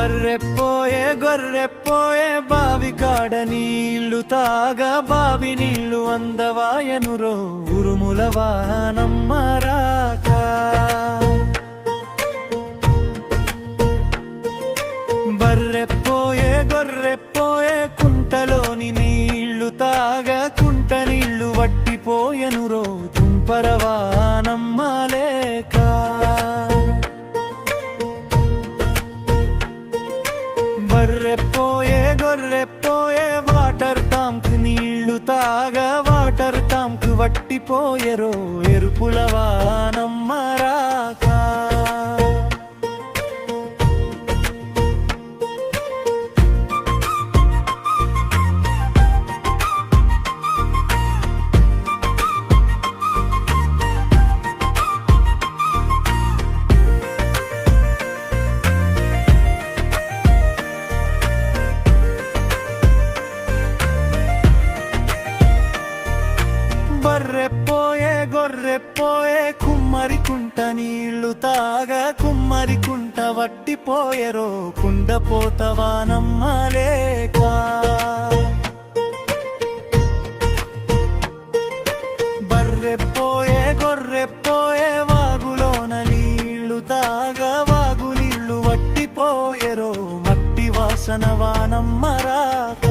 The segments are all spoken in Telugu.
బర్రెపోయే గొర్రెపోయే బావి కాడ నీళ్లు తాగా బావి నీళ్లు అందవాయనురో ఉరుముల వానమ్మ రాక బర్రెపోయే గొర్రెపోయే కుంటలోని నీళ్లు తాగా కుంట నీళ్లు వట్టిపోయెనురో తుంపర వానమ్మ లేక బర్రెపోయే గొర్రెపోయే వాటర్ టాంక్ నీళ్లు తాగా వాటర్ టాంక్ వట్టిపోయెరో ఎరుపుల వానమ్మ రాక బర్రెపోయే గొర్రెపోయే కుమ్మరి కుంట నీళ్లు తాగా కుమ్మరి కుంట వట్టిపోయెరో కుండపోత వానమ్మ లేక బర్రెపోయే గొర్రెపోయే వాగులోన నీళ్లు తాగా వాగు నీళ్లు వట్టిపోయెరో మట్టి వాసన వానమ్మ రాక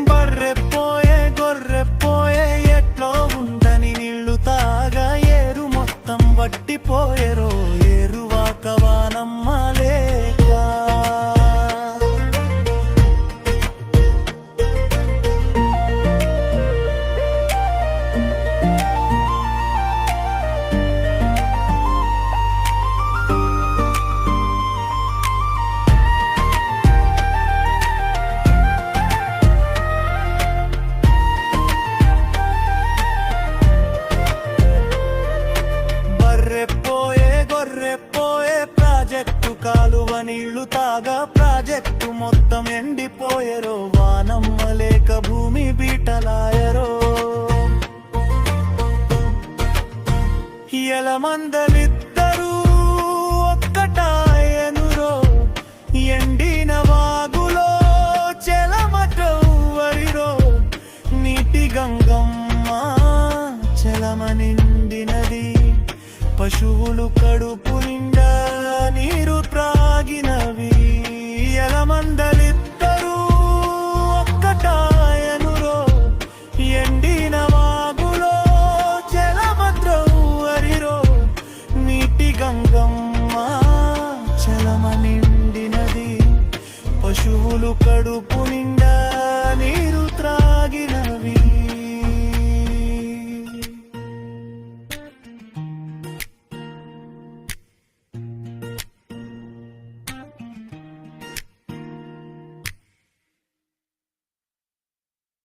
బర్రెపోయే గొర్రెపోయే ఎట్లో ఉందని నీళ్లు తాగా ఏరు మొత్తం వట్టిపోయెరో ఏరువాక వానమ్మ లేక బర్రెపోయే గొర్రెపోయే ప్రాజెక్టు కాలువ నీళ్లు తాగా ప్రాజెక్టు మొత్తం ఎండిపోయెరో వానమ్మ లేక భూమి బీటలాయరో ఎలమందలిద్దరూ ఒక్కటాయనురో ఎండిన వాగులో చెలమటవ్వరిరో నీటి గంగమ్మ చెలమ నిండినది పశువులు కడుపు నిండా నీరు త్రాగినవి ఎలమందలిద్దరూ ఒక్కటాయనురో ఎండిన వాగులో చెలమద్రవ్వరిరో నీటి గంగమ్మ చెలమ నిండినది పశువులు కడుపు నిండా